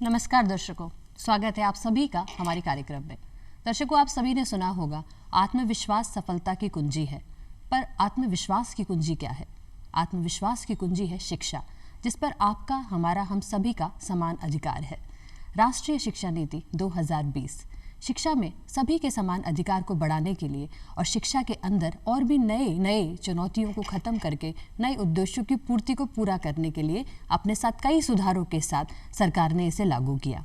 नमस्कार दर्शकों, स्वागत है आप सभी का हमारे कार्यक्रम में। दर्शकों, आप सभी ने सुना होगा आत्मविश्वास सफलता की कुंजी है। पर आत्मविश्वास की कुंजी क्या है? आत्मविश्वास की कुंजी है शिक्षा, जिस पर आपका, हमारा, हम सभी का समान अधिकार है। राष्ट्रीय शिक्षा नीति 2020 शिक्षा में सभी के समान अधिकार को बढ़ाने के लिए और शिक्षा के अंदर और भी नए चुनौतियों को खत्म करके नए उद्देश्यों की पूर्ति को पूरा करने के लिए अपने साथ कई सुधारों के साथ सरकार ने इसे लागू किया।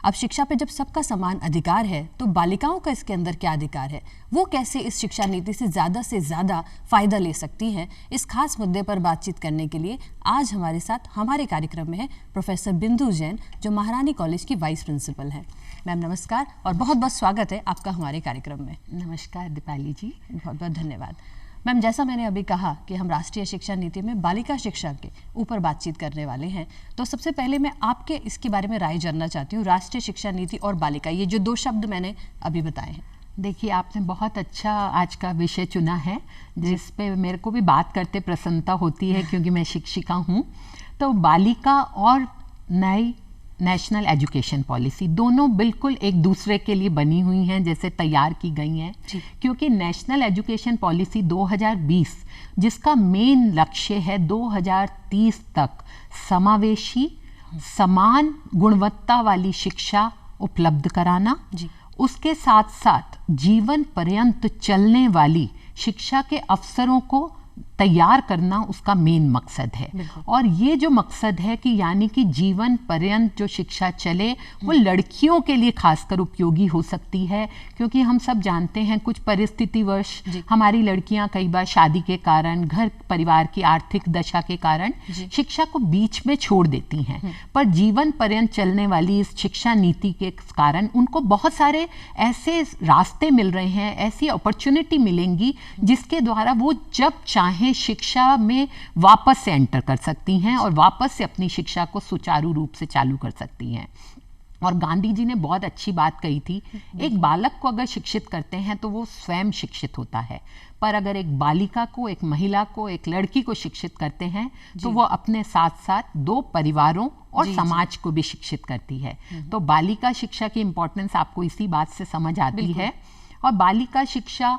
अब शिक्षा पे जब सबका समान अधिकार है तो बालिकाओं का इसके अंदर क्या अधिकार है, वो कैसे इस शिक्षा नीति से ज़्यादा फ़ायदा ले सकती हैं, इस खास मुद्दे पर बातचीत करने के लिए आज हमारे साथ हमारे कार्यक्रम में है प्रोफेसर बिंदु जैन, जो महारानी कॉलेज की वाइस प्रिंसिपल हैं। मैम नमस्कार और बहुत बहुत स्वागत है आपका हमारे कार्यक्रम में। नमस्कार दीपाली जी, बहुत बहुत धन्यवाद। मैम, जैसा मैंने अभी कहा कि हम राष्ट्रीय शिक्षा नीति में बालिका शिक्षा के ऊपर बातचीत करने वाले हैं, तो सबसे पहले मैं आपके इसके बारे में राय जानना चाहती हूँ। राष्ट्रीय शिक्षा नीति और बालिका, ये जो दो शब्द मैंने अभी बताए हैं। देखिए, आपने बहुत अच्छा आज का विषय चुना है जिस पे मेरे को भी बात करते प्रसन्नता होती है क्योंकि मैं शिक्षिका हूँ। तो बालिका और नई नेशनल एजुकेशन पॉलिसी दोनों बिल्कुल एक दूसरे के लिए बनी हुई हैं, जैसे तैयार की गई हैं, क्योंकि नेशनल एजुकेशन पॉलिसी 2020 जिसका मेन लक्ष्य है 2030 तक समावेशी समान गुणवत्ता वाली शिक्षा उपलब्ध कराना, उसके साथ साथ जीवन पर्यंत चलने वाली शिक्षा के अवसरों को तैयार करना उसका मेन मकसद है। और ये जो मकसद है कि यानी कि जीवन पर्यंत जो शिक्षा चले वो लड़कियों के लिए खासकर उपयोगी हो सकती है, क्योंकि हम सब जानते हैं कुछ परिस्थितिवश हमारी लड़कियां कई बार शादी के कारण, घर परिवार की आर्थिक दशा के कारण शिक्षा को बीच में छोड़ देती हैं। पर जीवन पर्यंत चलने वाली इस शिक्षा नीति के कारण उनको बहुत सारे ऐसे रास्ते मिल रहे हैं, ऐसी अपॉर्चुनिटी मिलेंगी जिसके द्वारा वो जब चाहे शिक्षा में वापस से एंटर कर सकती हैं और वापस से अपनी शिक्षा को सुचारू रूप से चालू कर सकती हैं। और गांधी जी ने बहुत अच्छी बात कही थी, एक बालक को अगर शिक्षित करते हैं तो वो स्वयं शिक्षित होता है, पर अगर एक बालिका को, एक महिला को, एक लड़की को शिक्षित करते हैं तो वो अपने साथ साथ दो परिवारों और समाज को भी शिक्षित करती है। तो बालिका शिक्षा की इम्पोर्टेंस आपको इसी बात से समझ आती है। और बालिका शिक्षा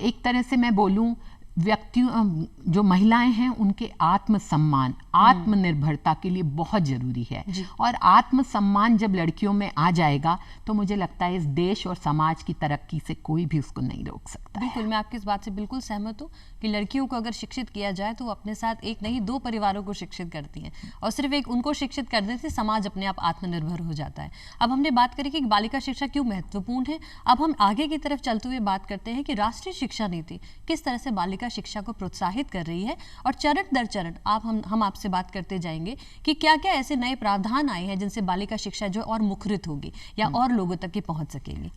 एक तरह से मैं बोलूं, व्यक्तियों, जो महिलाएं हैं, उनके आत्मसम्मान, आत्मनिर्भरता के लिए बहुत जरूरी है। और आत्मसम्मान जब लड़कियों में आ जाएगा तो मुझे लगता है इस देश और समाज की तरक्की से कोई भी उसको नहीं रोक सकता। बिल्कुल, मैं आपकी इस बात से बिल्कुल सहमत हूँ कि लड़कियों को अगर शिक्षित किया जाए तो वो अपने साथ एक नहीं दो परिवारों को शिक्षित करती हैं, और सिर्फ एक उनको शिक्षित करने से समाज अपने आप आत्मनिर्भर हो जाता है। अब हमने बात करी कि बालिका शिक्षा क्यों महत्वपूर्ण है। अब हम आगे की तरफ चलते हुए बात करते हैं कि राष्ट्रीय शिक्षा नीति किस तरह से बालिका शिक्षा को प्रोत्साहित कर रही है, और चरण दर चरण हम आपसे बात करते जाएंगे कि क्या क्या ऐसे नए प्रावधान आए हैं जिनसे बालिका शिक्षा जो और मुखरित होगी या और लोगों तक की पहुंच सकेगी।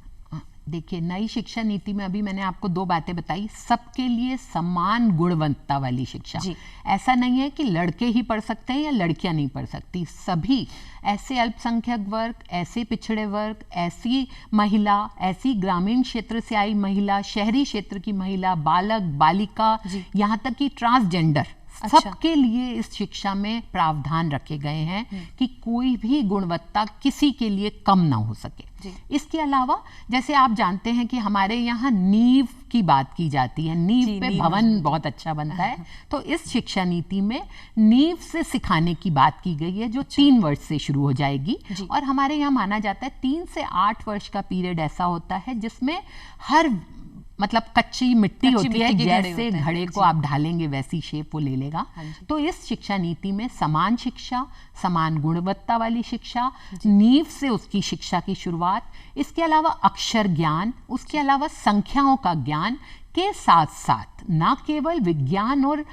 देखिए, नई शिक्षा नीति में अभी मैंने आपको दो बातें बताई। सबके लिए समान गुणवत्ता वाली शिक्षा, ऐसा नहीं है कि लड़के ही पढ़ सकते हैं या लड़कियां नहीं पढ़ सकती। सभी ऐसे अल्पसंख्यक वर्ग, ऐसे पिछड़े वर्ग, ऐसी महिला, ऐसी ग्रामीण क्षेत्र से आई महिला, शहरी क्षेत्र की महिला, बालक, बालिका, यहाँ तक कि ट्रांसजेंडर, सबके लिए इस शिक्षा में प्रावधान रखे गए हैं कि कोई भी गुणवत्ता किसी के लिए कम ना हो सके। इसके अलावा जैसे आप जानते हैं कि हमारे यहाँ नींव की बात की जाती है, नींव पे भवन बहुत अच्छा बनता है। तो इस शिक्षा नीति में नींव से सिखाने की बात की गई है, जो 3 वर्ष से शुरू हो जाएगी। और हमारे यहाँ माना जाता है 3 से 8 वर्ष का पीरियड ऐसा होता है जिसमें हर मतलब कच्ची मिट्टी होती है, जैसे घड़े को आप ढालेंगे वैसी शेप वो ले लेगा। तो इस शिक्षा नीति में समान शिक्षा, समान गुणवत्ता वाली शिक्षा, नींव से उसकी शिक्षा की शुरुआत, इसके अलावा अक्षर ज्ञान, उसके अलावा संख्याओं का ज्ञान के साथ साथ ना केवल विज्ञान और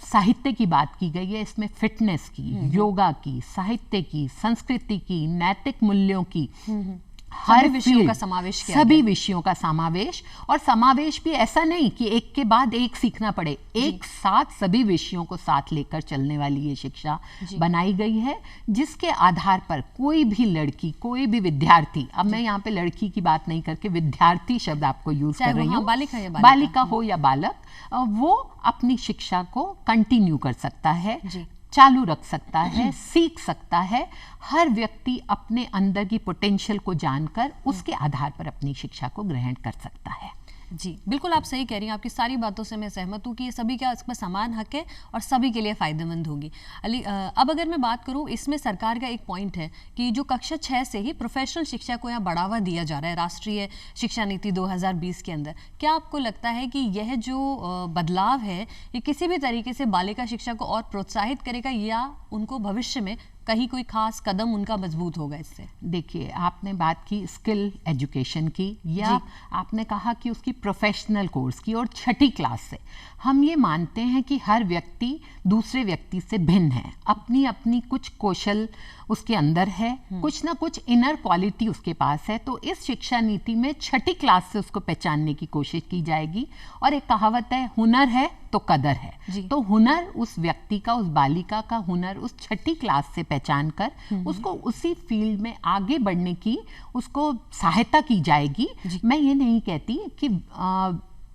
साहित्य की बात की गई है, इसमें फिटनेस की, योगा की, साहित्य की, संस्कृति की, नैतिक मूल्यों की, हर विषयों का समावेश किया, सभी विषयों का समावेश। और समावेश भी ऐसा नहीं कि एक के बाद एक सीखना पड़े, एक साथ सभी विषयों को साथ लेकर चलने वाली ये शिक्षा बनाई गई है, जिसके आधार पर कोई भी लड़की, कोई भी विद्यार्थी, अब मैं यहाँ पे लड़की की बात नहीं करके विद्यार्थी शब्द आपको यूज कर रही हूँ, बालिका हो या बालक, वो अपनी शिक्षा को कंटिन्यू कर सकता है चालू रख सकता है, सीख सकता है। हर व्यक्ति अपने अंदर की पोटेंशियल को जानकर उसके आधार पर अपनी शिक्षा को ग्रहण कर सकता है। जी बिल्कुल, आप सही कह रही हैं। आपकी सारी बातों से मैं सहमत हूँ कि ये सभी का इसमें समान हक है और सभी के लिए फ़ायदेमंद होगी। अब अगर मैं बात करूँ, इसमें सरकार का एक पॉइंट है कि जो कक्षा 6 से ही प्रोफेशनल शिक्षा को यहाँ बढ़ावा दिया जा रहा है राष्ट्रीय शिक्षा नीति 2020 के अंदर। क्या आपको लगता है कि यह जो बदलाव है ये किसी भी तरीके से बालिका शिक्षा को और प्रोत्साहित करेगा या उनको भविष्य में कहीं कोई खास कदम उनका मजबूत होगा इससे? देखिए, आपने बात की स्किल एजुकेशन की या आपने कहा कि उसकी प्रोफेशनल कोर्स की, और 6ठी क्लास से हम ये मानते हैं कि हर व्यक्ति दूसरे व्यक्ति से भिन्न है। अपनी अपनी कुछ कौशल उसके अंदर है, कुछ ना कुछ इनर क्वालिटी उसके पास है। तो इस शिक्षा नीति में 6ठी क्लास से उसको पहचानने की कोशिश की जाएगी। और एक कहावत है, हुनर है तो कदर है। तो हुनर उस व्यक्ति का, उस बालिका का हुनर उस 6ठी क्लास से पहचान कर उसको उसी फील्ड में आगे बढ़ने की उसको सहायता की जाएगी। मैं ये नहीं कहती कि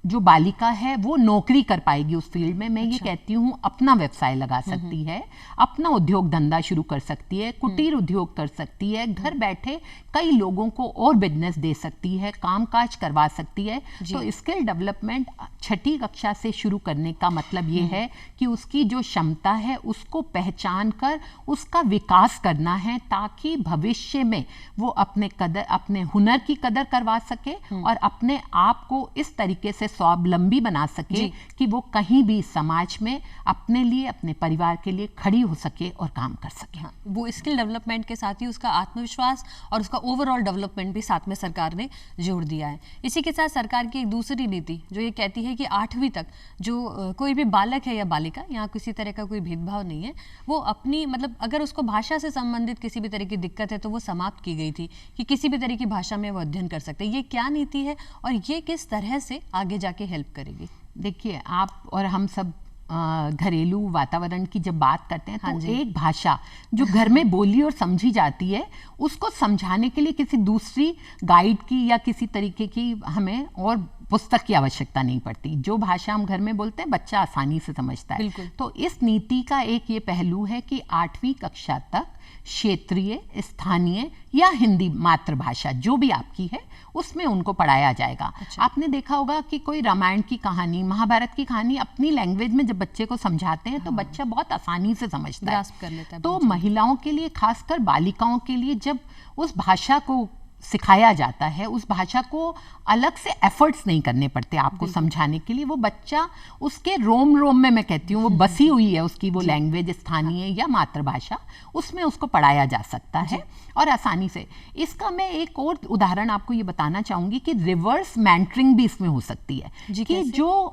जो बालिका है वो नौकरी कर पाएगी उस फील्ड में। मैं ये कहती हूँ अपना व्यवसाय लगा सकती है, अपना उद्योग धंधा शुरू कर सकती है, कुटीर उद्योग कर सकती है, घर बैठे कई लोगों को और बिजनेस दे सकती है, कामकाज करवा सकती है। तो स्किल डेवलपमेंट 6ठी कक्षा से शुरू करने का मतलब ये है कि उसकी जो क्षमता है उसको पहचान कर उसका विकास करना है, ताकि भविष्य में वो अपने हुनर की कदर करवा सके और अपने आप को इस तरीके से स्वावलंबी बना सके कि वो कहीं भी समाज में अपने लिए, अपने परिवार के लिए खड़ी हो सके और काम कर सके। वो स्किल डेवलपमेंट के साथ ही उसका आत्मविश्वास और उसका ओवरऑल डेवलपमेंट भी साथ में सरकार ने जोड़ दिया है। इसी के साथ सरकार की एक दूसरी नीति जो ये कहती है कि 8वीं तक जो कोई भी बालक है या बालिका, यहाँ किसी तरह का कोई भेदभाव नहीं है, वो अपनी मतलब अगर उसको भाषा से संबंधित किसी भी तरह की दिक्कत है तो वो समाप्त की गई थी कि किसी भी तरह की भाषा में वो अध्ययन कर सकते हैं। ये क्या नीति है और ये किस तरह से आगे जाके हेल्प करेगी? देखिए, आप और हम सब घरेलू वातावरण की जब बात करते हैं तो एक भाषा जो घर में बोली और समझी जाती है उसको समझाने के लिए किसी दूसरी गाइड की या किसी तरीके की हमें और पुस्तक की आवश्यकता नहीं पड़ती। जो भाषा हम घर में बोलते हैं बच्चा आसानी से समझता है। तो इस नीति का एक ये पहलू है कि 8वीं कक्षा तक क्षेत्रीय, स्थानीय या हिंदी मातृभाषा जो भी आपकी है उसमें उनको पढ़ाया जाएगा। आपने देखा होगा कि कोई रामायण की कहानी, महाभारत की कहानी अपनी लैंग्वेज में जब बच्चे को समझाते हैं तो बच्चा बहुत आसानी से समझता है, कर लेता है। तो महिलाओं के लिए, खासकर बालिकाओं के लिए, जब उस भाषा को सिखाया जाता है, उस भाषा को अलग से एफर्ट्स नहीं करने पड़ते आपको समझाने के लिए। वो बच्चा उसके रोम रोम में, मैं कहती हूँ, वो बसी हुई है उसकी वो लैंग्वेज, स्थानीय या मातृभाषा, उसमें उसको पढ़ाया जा सकता है और आसानी से। इसका मैं एक और उदाहरण आपको ये बताना चाहूंगी कि रिवर्स मेंटरिंग भी इसमें हो सकती है कि जो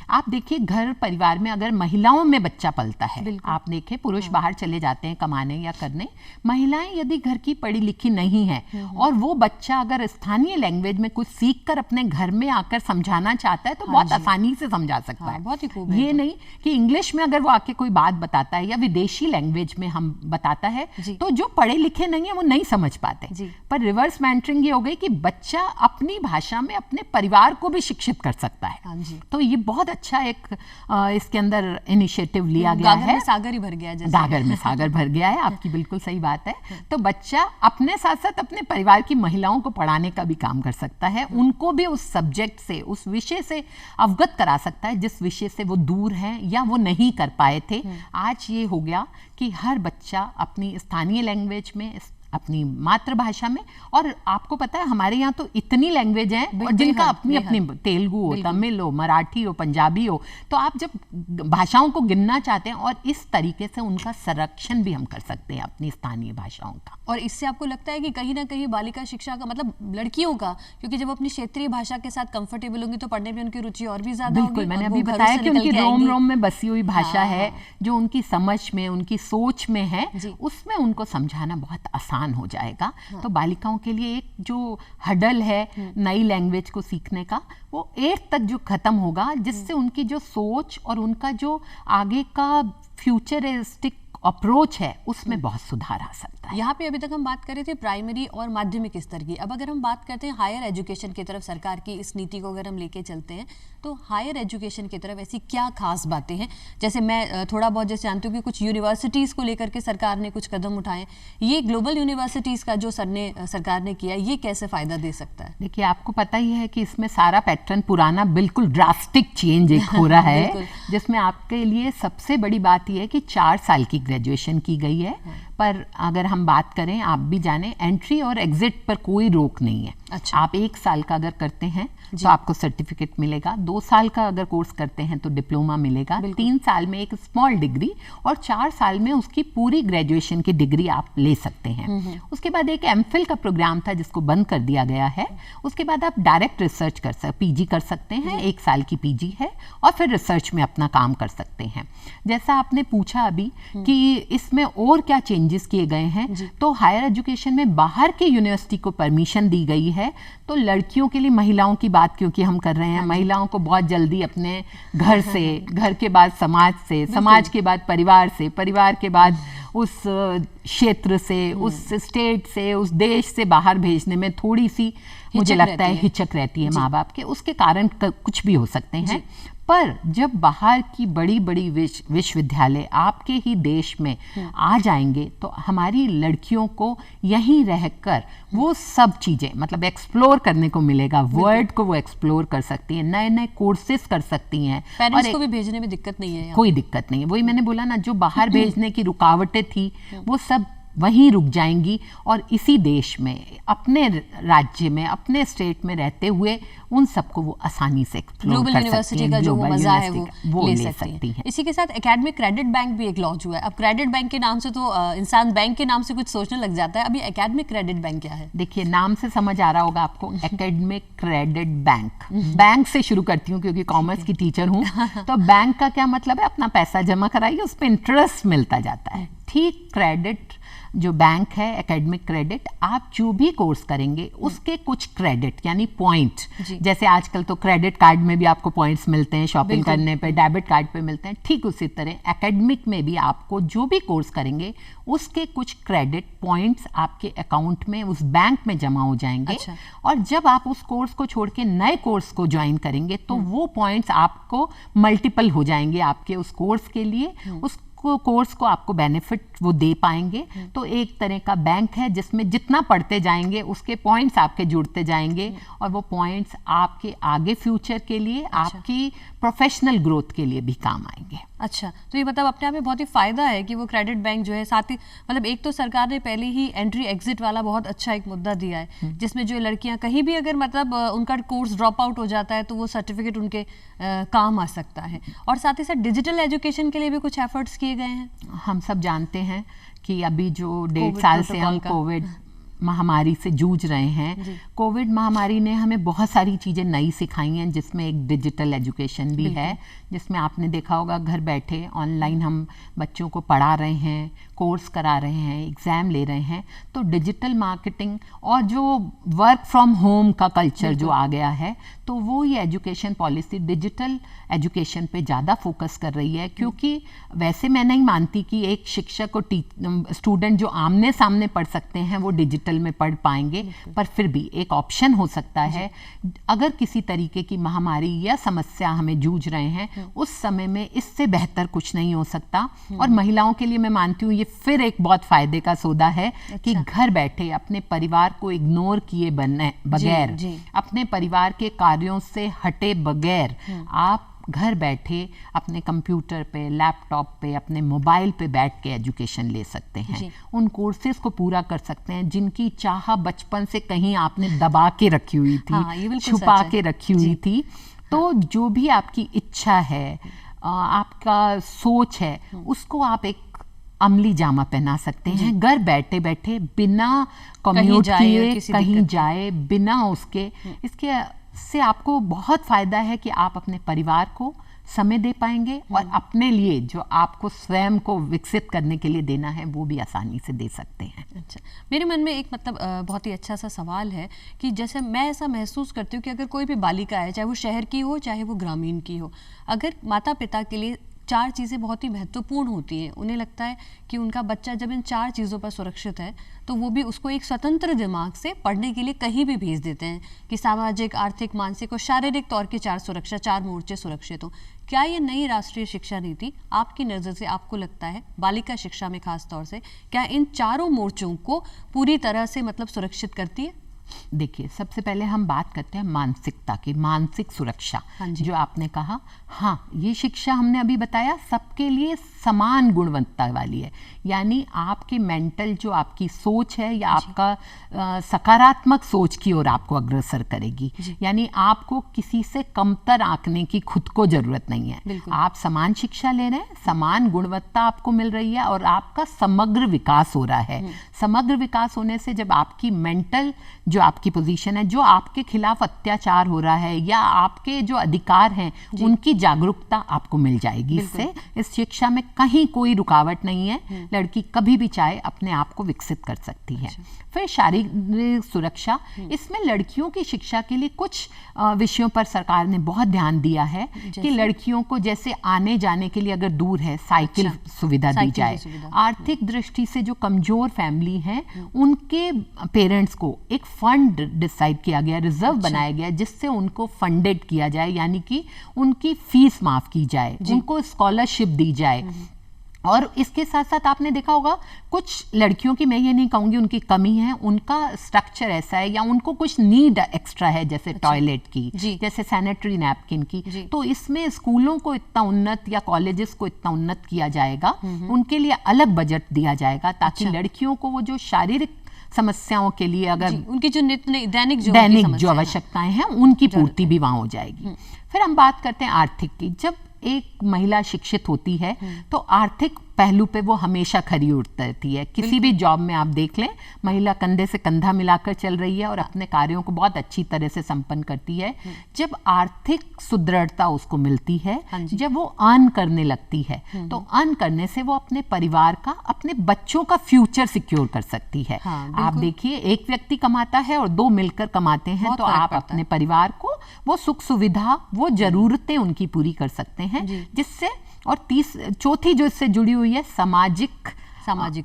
आप देखिए घर परिवार में अगर महिलाओं में बच्चा पलता है, आप देखें पुरुष बाहर चले जाते हैं कमाने या करने, महिलाएं यदि घर की पढ़ी लिखी नहीं है और वो बच्चा अगर स्थानीय लैंग्वेज में कुछ सीख कर अपने घर में आकर समझाना चाहता है तो बहुत आसानी से समझा सकता है। बहुत ही खूब। ये नहीं कि इंग्लिश में अगर वो आके कोई बात बताता है या विदेशी लैंग्वेज में हम बताता है तो जो पढ़े लिखे नहीं है वो नहीं समझ पाते। पर रिवर्स मेंटरिंग ये हो गई कि बच्चा अपनी भाषा में अपने परिवार को भी शिक्षित कर सकता है। तो ये बहुत अच्छा एक इसके अंदर इनिशिएटिव लिया गया है। गागर में सागर ही भर गया है, गागर में सागर भर गया है। आपकी बिल्कुल सही बात है। तो बच्चा अपने साथ साथ अपने परिवार की महिलाओं को पढ़ाने का भी काम कर सकता है, उनको भी उस सब्जेक्ट से, उस विषय से अवगत करा सकता है जिस विषय से वो दूर हैं या वो नहीं कर पाए थे। आज ये हो गया कि हर बच्चा अपनी स्थानीय लैंग्वेज में, अपनी मातृभाषा में, और आपको पता है हमारे यहाँ तो इतनी लैंग्वेज हैं और जिनका अपनी अपनी, तेलुगु हो, तमिल हो, मराठी हो, पंजाबी हो, तो आप जब भाषाओं को गिनना चाहते हैं और इस तरीके से उनका संरक्षण भी हम कर सकते हैं अपनी स्थानीय भाषाओं का। और इससे आपको लगता है कि कहीं ना कहीं बालिका शिक्षा का मतलब लड़कियों का, क्योंकि जब अपनी क्षेत्रीय भाषा के साथ कंफर्टेबल होंगी तो पढ़ने में उनकी रुचि और भी ज्यादा होगी। बिल्कुल, मैंने अभी बताया कि उनकी रोम रोम में बसी हुई भाषा है जो उनकी समझ में, उनकी सोच में है, उसमें उनको समझाना बहुत आसान हो जाएगा। तो बालिकाओं के लिए एक जो हडल है नई लैंग्वेज को सीखने का, वो 8th तक जो खत्म होगा, जिससे उनकी जो सोच और उनका जो आगे का फ्यूचरिस्टिक अप्रोच है उसमें बहुत सुधार आ सकता है। यहाँ पे अभी तक हम बात कर रहे थे प्राइमरी और माध्यमिक स्तर की। अब अगर हम बात करते हैं हायर एजुकेशन की तरफ, सरकार की इस नीति को अगर हम लेके चलते हैं तो हायर एजुकेशन की तरफ ऐसी क्या खास बातें हैं? जैसे मैं थोड़ा बहुत जैसे जानती हूँ कि कुछ यूनिवर्सिटीज़ को लेकर के सरकार ने कुछ कदम उठाए, ये ग्लोबल यूनिवर्सिटीज़ का जो सरकार ने किया, ये कैसे फ़ायदा दे सकता है? देखिए, आपको पता ही है कि इसमें सारा पैटर्न पुराना बिल्कुल ड्रास्टिक चेंज एक हो रहा है जिसमें आपके लिए सबसे बड़ी बात यह है कि 4 साल की ग्रेजुएशन की गई है। पर अगर हम बात करें, आप भी जाने, एंट्री और एग्जिट पर कोई रोक नहीं है। अच्छा। आप 1 साल का अगर करते हैं तो आपको सर्टिफिकेट मिलेगा, 2 साल का अगर कोर्स करते हैं तो डिप्लोमा मिलेगा, 3 साल में एक स्मॉल डिग्री और 4 साल में उसकी पूरी ग्रेजुएशन की डिग्री आप ले सकते हैं। उसके बाद एक एमफिल का प्रोग्राम था जिसको बंद कर दिया गया है। उसके बाद आप डायरेक्ट रिसर्च कर सकते, पीजी कर सकते हैं, 1 साल की पीजी है और फिर रिसर्च में अपना काम कर सकते हैं। जैसा आपने पूछा अभी कि इसमें और क्या चेंजेस किए गए हैं, तो हायर एजुकेशन में बाहर के यूनिवर्सिटी को परमिशन दी गई है। तो लड़कियों के लिए, महिलाओं की बात क्योंकि हम कर रहे हैं, महिलाओं को बहुत जल्दी अपने घर से, घर के बाद समाज से, समाज के बाद परिवार से, परिवार के बाद उस क्षेत्र से, उस स्टेट से, उस देश से बाहर भेजने में थोड़ी सी मुझे लगता है हिचक रहती है माँ बाप के। उसके कारण कुछ भी हो सकते हैं। पर जब बाहर की बड़ी बड़ी विश्वविद्यालय आपके ही देश में आ जाएंगे तो हमारी लड़कियों को यहीं रहकर वो सब चीज़ें मतलब एक्सप्लोर करने को मिलेगा। वर्ल्ड को वो एक्सप्लोर कर सकती हैं, नए नए कोर्सेज कर सकती हैं। पेरेंट्स को भी भेजने में दिक्कत नहीं है, कोई दिक्कत नहीं है। वही मैंने बोला ना, जो बाहर भेजने की रुकावटें थी वो सब वहीं रुक जाएंगी और इसी देश में, अपने राज्य में, अपने स्टेट में रहते हुए उन सबको वो आसानी से एक्सप्लोर कर सकती हैं। ग्लोबल यूनिवर्सिटी का जो मजा है वो ले सकती हैं। इसी के साथ एकेडमिक क्रेडिट बैंक भी एक लॉन्च हुआ है। अब क्रेडिट बैंक के नाम से तो इंसान बैंक के नाम से कुछ सोचने लग जाता है, अभी एकेडमिक क्रेडिट बैंक क्या है? देखिए, नाम से समझ आ रहा होगा आपको, एकेडमिक क्रेडिट बैंक। बैंक से शुरू करती हूँ क्योंकि कॉमर्स की टीचर हूँ। तो बैंक का क्या मतलब है? अपना पैसा जमा कराइए, उस पर इंटरेस्ट मिलता जाता है। ठीक क्रेडिट जो बैंक है, एकेडमिक क्रेडिट, आप जो भी कोर्स करेंगे उसके कुछ क्रेडिट यानी पॉइंट, जैसे आजकल तो क्रेडिट कार्ड में भी आपको पॉइंट्स मिलते हैं शॉपिंग करने पे, डेबिट कार्ड पे मिलते हैं, ठीक उसी तरह एकेडमिक में भी आपको जो भी कोर्स करेंगे उसके कुछ क्रेडिट पॉइंट्स आपके अकाउंट में, उस बैंक में जमा हो जाएंगे। अच्छा। और जब आप उस कोर्स को छोड़ के नए कोर्स को ज्वाइन करेंगे तो वो पॉइंट्स आपको मल्टीपल हो जाएंगे आपके उस कोर्स के लिए, उस कोर्स को आपको बेनिफिट वो दे पाएंगे। तो एक तरह का बैंक है जिसमें जितना पढ़ते जाएंगे उसके पॉइंट्स आपके जुड़ते जाएंगे और वो पॉइंट्स आपके आगे फ्यूचर के लिए, आपकी प्रोफेशनल ग्रोथ के लिए भी काम आएंगे। अच्छा, तो ये मतलब अपने आप में बहुत ही फायदा है कि वो क्रेडिट बैंक जो है, साथ ही मतलब एक तो सरकार ने पहले ही एंट्री एग्जिट वाला बहुत अच्छा एक मुद्दा दिया है जिसमें जो लड़कियां कहीं भी अगर मतलब उनका कोर्स ड्रॉप आउट हो जाता है तो वो सर्टिफिकेट उनके काम आ सकता है। और साथ ही साथ डिजिटल एजुकेशन के लिए भी कुछ एफर्ट्स किए गए हैं। हम सब जानते हैं कि अभी जो 1.5 साल से हम कोविड महामारी से जूझ रहे हैं, कोविड महामारी ने हमें बहुत सारी चीज़ें नई सिखाई हैं जिसमें एक डिजिटल एजुकेशन भी है, जिसमें आपने देखा होगा घर बैठे ऑनलाइन हम बच्चों को पढ़ा रहे हैं, कोर्स करा रहे हैं, एग्ज़ाम ले रहे हैं। तो डिजिटल मार्केटिंग और जो वर्क फ्रॉम होम का कल्चर जो आ गया है, तो वो ये एजुकेशन पॉलिसी डिजिटल एजुकेशन पे ज़्यादा फोकस कर रही है। क्योंकि वैसे मैं नहीं मानती कि एक शिक्षक और स्टूडेंट जो आमने सामने पढ़ सकते हैं वो डिजिटल में पढ़ पाएंगे, पर फिर भी एक ऑप्शन हो सकता है। अगर किसी तरीके की महामारी या समस्या हमें जूझ रहे हैं उस समय में इससे बेहतर कुछ नहीं हो सकता। और महिलाओं के लिए मैं मानती हूँ ये फिर एक बहुत फायदे का सौदा है कि घर बैठे अपने परिवार को इग्नोर किए बगैर, अपने परिवार के कार्यों से हटे बगैर आप घर बैठे अपने कंप्यूटर पे, लैपटॉप पे, अपने मोबाइल पे बैठ के एजुकेशन ले सकते हैं। उन कोर्सेज को पूरा कर सकते हैं जिनकी चाह बचपन से कहीं आपने दबा के रखी हुई थी, छुपा के रखी हुई थी। तो जो भी आपकी इच्छा है, आपका सोच है, उसको आप एक अमली जामा पहना सकते हैं घर बैठे बैठे, बिना कम्यूट किए कहीं जाए, बिना उसके। इसके से आपको बहुत फ़ायदा है कि आप अपने परिवार को समय दे पाएंगे और अपने लिए जो आपको स्वयं को विकसित करने के लिए देना है वो भी आसानी से दे सकते हैं। अच्छा, मेरे मन में एक मतलब बहुत ही अच्छा सा सवाल है कि जैसे मैं ऐसा महसूस करती हूँ कि अगर कोई भी बालिका है, चाहे वो शहर की हो चाहे वो ग्रामीण की हो, अगर माता पिता के लिए 4 चीज़ें बहुत ही महत्वपूर्ण होती हैं। उन्हें लगता है कि उनका बच्चा जब इन 4 चीज़ों पर सुरक्षित है तो वो भी उसको एक स्वतंत्र दिमाग से पढ़ने के लिए कहीं भी भेज देते हैं कि सामाजिक, आर्थिक, मानसिक और शारीरिक तौर की 4 सुरक्षा, 4 मोर्चे सुरक्षित हो। क्या ये नई राष्ट्रीय शिक्षा नीति आपकी नज़र से, आपको लगता है बालिका शिक्षा में खास तौर से, क्या इन चारों मोर्चों को पूरी तरह से मतलब सुरक्षित करती है? देखिए, सबसे पहले हम बात करते हैं मानसिकता की, मानसिक सुरक्षा। जो आपने कहा, हाँ, ये शिक्षा हमने अभी बताया सबके लिए समान गुणवत्ता वाली है, यानी आपकी मेंटल जो आपकी सोच है या आपका सकारात्मक सोच की ओर आपको अग्रसर करेगी, यानी आपको किसी से कमतर आंकने की खुद को जरूरत नहीं है। आप समान शिक्षा ले रहे हैं, समान गुणवत्ता आपको मिल रही है और आपका समग्र विकास हो रहा है। समग्र विकास होने से जब आपकी मेंटल जो आपकी पोजीशन है, जो आपके खिलाफ अत्याचार हो रहा है या आपके जो अधिकार हैं उनकी जागरूकता आपको मिल जाएगी। इससे इस शिक्षा में कहीं कोई रुकावट नहीं है, लड़की कभी भी चाहे अपने आप को विकसित कर सकती है। फिर शारीरिक सुरक्षा, इसमें लड़कियों की शिक्षा के लिए कुछ विषयों पर सरकार ने बहुत ध्यान दिया है कि लड़कियों को जैसे आने जाने के लिए अगर दूर है साइकिल सुविधा दी जाए। आर्थिक दृष्टि से जो कमजोर फैमिली है उनके पेरेंट्स को एक फंड डिसाइड किया गया, रिजर्व बनाया गया, जिससे उनको फंडेड किया जाए, यानी कि उनकी फीस माफ की जाए, उनको स्कॉलरशिप दी जाए। और इसके साथ साथ आपने देखा होगा कुछ लड़कियों की, मैं ये नहीं कहूँगी उनकी कमी है, उनका स्ट्रक्चर ऐसा है या उनको कुछ नीड एक्स्ट्रा है, जैसे टॉयलेट की, जैसे सैनिटरी नैपकिन की, तो इसमें स्कूलों को इतना उन्नत या कॉलेजेस को इतना उन्नत किया जाएगा, उनके लिए अलग बजट दिया जाएगा, ताकि लड़कियों को वो जो शारीरिक समस्याओं के लिए अगर उनकी जो दैनिक जो आवश्यकताएं हैं उनकी पूर्ति भी वहां हो जाएगी। फिर हम बात करते हैं आर्थिक की। जब एक महिला शिक्षित होती है तो आर्थिक पहलू पे वो हमेशा खरी उतरती है। किसी भी जॉब में आप देख लें, महिला कंधे से कंधा मिलाकर चल रही है और अपने कार्यों को बहुत अच्छी तरह से संपन्न करती है। जब आर्थिक सुदृढ़ता उसको मिलती है, जब वो अर्न करने लगती है, तो अर्न करने से वो अपने परिवार का, अपने बच्चों का फ्यूचर सिक्योर कर सकती है। आप देखिए, एक व्यक्ति कमाता है और 2 मिलकर कमाते हैं, तो आप अपने परिवार को वो सुख सुविधा, वो जरूरतें उनकी पूरी कर सकते हैं, जिससे, और चौथी जो इससे जुड़ी हुई है, सामाजिक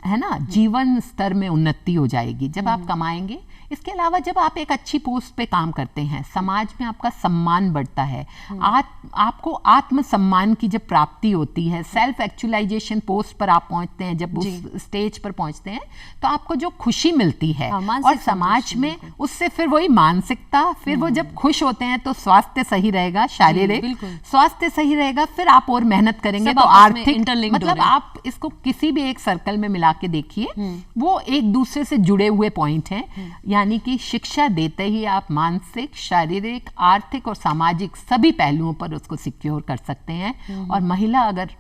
है ना, जीवन स्तर में उन्नति हो जाएगी जब आप कमाएंगे। इसके अलावा जब आप एक अच्छी पोस्ट पे काम करते हैं, समाज में आपका सम्मान बढ़ता है, आपको आत्म सम्मान की जब प्राप्ति होती है, सेल्फ एक्चुअलाइजेशन पोस्ट पर आप पहुंचते हैं, जब उस स्टेज पर पहुंचते हैं, तो आपको जो खुशी मिलती है और समाज में उससे फिर वही मानसिकता, फिर वो जब खुश होते हैं तो स्वास्थ्य सही रहेगा, शारीरिक स्वास्थ्य सही रहेगा, फिर आप और मेहनत करेंगे तो आर्थिक, मतलब आप इसको किसी भी एक सर्कल में मिला के देखिए, वो एक दूसरे से जुड़े हुए पॉइंट हैं। यानी कि शिक्षा देते ही आप मानसिक, शारीरिक, आर्थिक और सामाजिक सभी पहलुओं पर उसको सिक्योर कर सकते हैं। और महिला अगर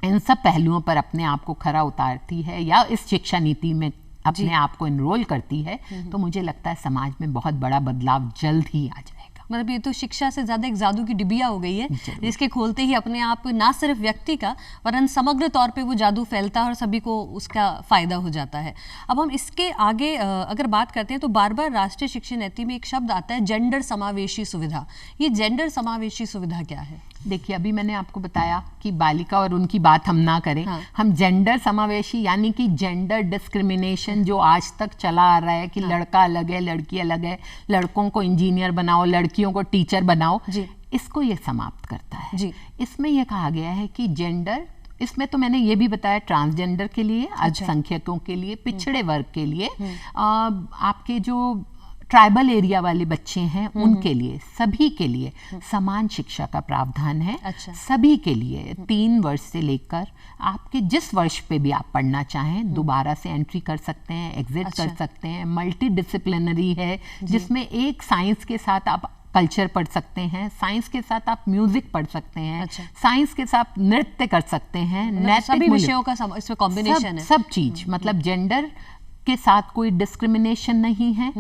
इन सब पहलुओं पर अपने आप को खरा उतारती है या इस शिक्षा नीति में अपने आप को इनरोल करती है, तो मुझे लगता है समाज में बहुत बड़ा बदलाव जल्द ही आ जाएगा। मतलब ये तो शिक्षा से ज़्यादा एक जादू की डिबिया हो गई है, जिसके खोलते ही अपने आप ना सिर्फ व्यक्ति का वरन समग्र तौर पे वो जादू फैलता है और सभी को उसका फ़ायदा हो जाता है। अब हम इसके आगे अगर बात करते हैं तो बार बार राष्ट्रीय शिक्षा नीति में एक शब्द आता है, जेंडर समावेशी सुविधा। ये जेंडर समावेशी सुविधा क्या है? देखिए, अभी मैंने आपको बताया कि बालिका और उनकी बात हम ना करें, हम जेंडर समावेशी, यानी कि जेंडर डिस्क्रिमिनेशन जो आज तक चला आ रहा है कि लड़का अलग है, लड़की अलग है, लड़कों को इंजीनियर बनाओ, लड़कियों को टीचर बनाओ, इसको ये समाप्त करता है। इसमें यह कहा गया है कि जेंडर, इसमें तो मैंने ये भी बताया ट्रांसजेंडर के लिए, अल्पसंख्यकों के लिए, पिछड़े वर्ग के लिए, आपके जो ट्राइबल एरिया वाले बच्चे हैं उनके लिए, सभी के लिए समान शिक्षा का प्रावधान है। सभी के लिए 3 वर्ष से लेकर आपके जिस वर्ष पे भी आप पढ़ना चाहें दोबारा से एंट्री कर सकते हैं, एग्जिट कर सकते हैं। मल्टी डिसिप्लिनरी है, जिसमें एक साइंस के साथ आप कल्चर पढ़ सकते हैं, साइंस के साथ आप म्यूजिक पढ़ सकते हैं, साइंस के साथ नृत्य कर सकते हैं, सभी विषयों का इसमें कॉम्बिनेशन है, सब चीज। मतलब जेंडर के साथ कोई डिस्क्रिमिनेशन नहीं है,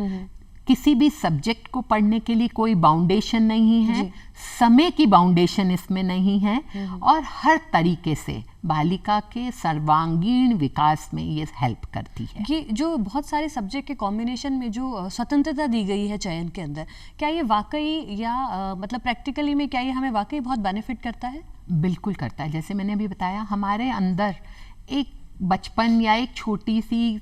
किसी भी सब्जेक्ट को पढ़ने के लिए कोई बाउंडेशन नहीं है, समय की बाउंडेशन इसमें नहीं है, और हर तरीके से बालिका के सर्वांगीण विकास में ये हेल्प करती है। ये जो बहुत सारे सब्जेक्ट के कॉम्बिनेशन में जो स्वतंत्रता दी गई है चयन के अंदर, क्या ये वाकई या मतलब प्रैक्टिकली में क्या ये हमें वाकई बहुत बेनिफिट करता है? बिल्कुल करता है। जैसे मैंने अभी बताया, हमारे अंदर एक बचपन या एक छोटी सी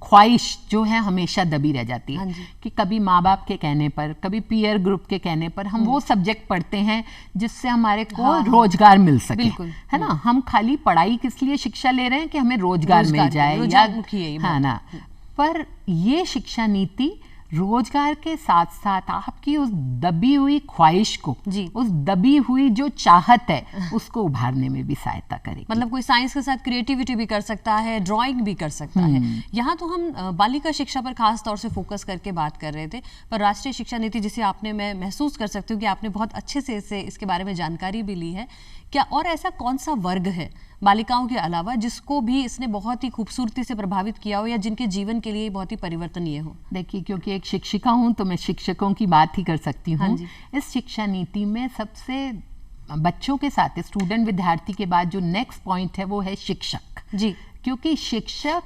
ख्वाहिश जो है हमेशा दबी रह जाती हाँ है जी। कि कभी माँ बाप के कहने पर, कभी पीयर ग्रुप के कहने पर हम वो सब्जेक्ट पढ़ते हैं जिससे हमारे को हाँ, रोजगार मिल सके, बिल्कुल। है ना। हम खाली पढ़ाई किस लिए शिक्षा ले रहे हैं कि हमें रोजगार मिल रोजगार के जाए, लिए, या रोजगारमुखी है ये हाँ ना। पर ये शिक्षा नीति रोजगार के साथ साथ आपकी उस दबी हुई ख्वाहिश को, जी। उस दबी हुई जो चाहत है उसको उभारने में भी सहायता करेगी। मतलब कोई साइंस के साथ क्रिएटिविटी भी कर सकता है, ड्राइंग भी कर सकता है। यहाँ तो हम बालिका शिक्षा पर खास तौर से फोकस करके बात कर रहे थे, पर राष्ट्रीय शिक्षा नीति जिसे आपने, मैं महसूस कर सकती हूँ कि आपने बहुत अच्छे से इसके बारे में जानकारी भी ली है। क्या और ऐसा कौन सा वर्ग है बालिकाओं के अलावा जिसको भी इसने बहुत ही खूबसूरती से प्रभावित किया हो या जिनके जीवन के लिए बहुत ही परिवर्तनीय हो? देखिए, क्योंकि एक शिक्षिका हूँ तो मैं शिक्षकों की बात ही कर सकती हूँ। हाँ जी। इस शिक्षा नीति में सबसे बच्चों के साथ स्टूडेंट विद्यार्थी के बाद जो नेक्स्ट पॉइंट है वो है शिक्षक जी। क्योंकि शिक्षक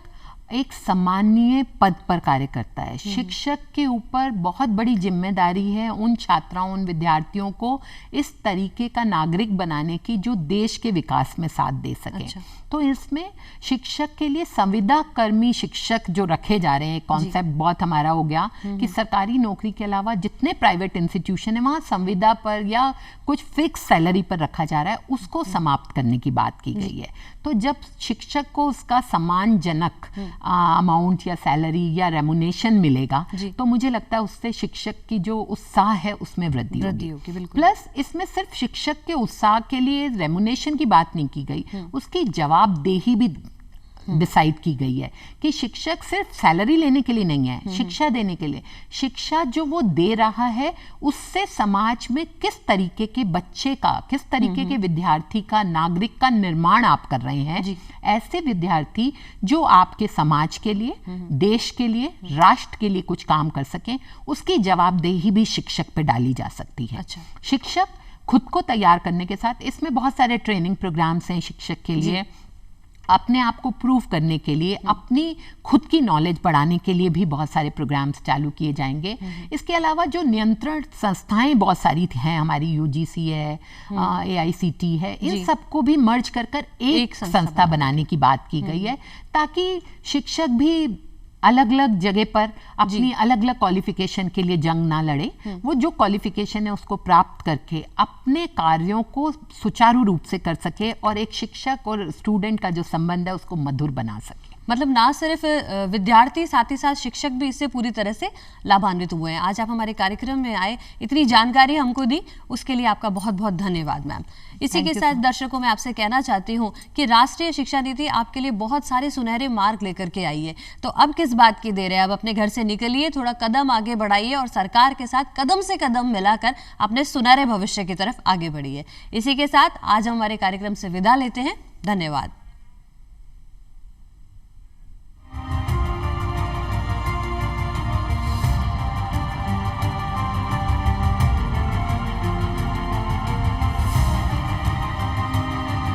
एक सम्मानीय पद पर कार्य करता है। शिक्षक के ऊपर बहुत बड़ी जिम्मेदारी है उन छात्राओं, उन विद्यार्थियों को इस तरीके का नागरिक बनाने की जो देश के विकास में साथ दे सके। अच्छा। तो इसमें शिक्षक के लिए संविदा कर्मी शिक्षक जो रखे जा रहे हैं, कॉन्सेप्ट बहुत हमारा हो गया कि सरकारी नौकरी के अलावा जितने प्राइवेट इंस्टीट्यूशन है वहाँ संविदा पर या कुछ फिक्स सैलरी पर रखा जा रहा है, उसको समाप्त करने की बात की गई है। तो जब शिक्षक को उसका सम्मानजनक अमाउंट या सैलरी या रेमुनेशन मिलेगा तो मुझे लगता है उससे शिक्षक की जो उत्साह है उसमें वृद्धि होगी। बिल्कुल। प्लस इसमें सिर्फ शिक्षक के उत्साह के लिए रेमुनेशन की बात नहीं की गई, उसकी जवाबदेही भी डिसाइड की गई है कि शिक्षक सिर्फ सैलरी लेने के लिए नहीं है, शिक्षा देने के लिए। शिक्षा जो वो दे रहा है उससे समाज में किस तरीके के बच्चे का, किस तरीके के विद्यार्थी का, नागरिक का निर्माण आप कर रहे हैं। ऐसे विद्यार्थी जो आपके समाज के लिए, देश के लिए, राष्ट्र के लिए कुछ काम कर सकें, उसकी जवाबदेही भी शिक्षक पे डाली जा सकती है। अच्छा। शिक्षक खुद को तैयार करने के साथ इसमें बहुत सारे ट्रेनिंग प्रोग्राम्स हैं शिक्षक के लिए, अपने आप को प्रूव करने के लिए, अपनी खुद की नॉलेज बढ़ाने के लिए भी बहुत सारे प्रोग्राम्स चालू किए जाएंगे। इसके अलावा जो नियंत्रण संस्थाएं बहुत सारी हैं, हमारी UGC है, AICT है, इन सबको भी मर्ज कर एक संस्था बनाने की बात की गई है ताकि शिक्षक भी अलग अलग जगह पर अपनी अलग अलग क्वालिफिकेशन के लिए जंग ना लड़े। वो जो क्वालिफिकेशन है उसको प्राप्त करके अपने कार्यों को सुचारू रूप से कर सके और एक शिक्षक और स्टूडेंट का जो संबंध है उसको मधुर बना सके। मतलब ना सिर्फ विद्यार्थी, साथ ही साथ शिक्षक भी इससे पूरी तरह से लाभान्वित हुए हैं। आज आप हमारे कार्यक्रम में आए, इतनी जानकारी हमको दी, उसके लिए आपका बहुत बहुत धन्यवाद मैम। इसी के साथ दर्शकों मैं आपसे कहना चाहती हूँ कि राष्ट्रीय शिक्षा नीति आपके लिए बहुत सारे सुनहरे मार्ग लेकर के आई है। तो अब किस बात की देर है, अब अपने घर से निकलिए, थोड़ा कदम आगे बढ़ाइए और सरकार के साथ कदम से कदम मिलाकर अपने सुनहरे भविष्य की तरफ आगे बढ़िए। इसी के साथ आज हम हमारे कार्यक्रम से विदा लेते हैं। धन्यवाद।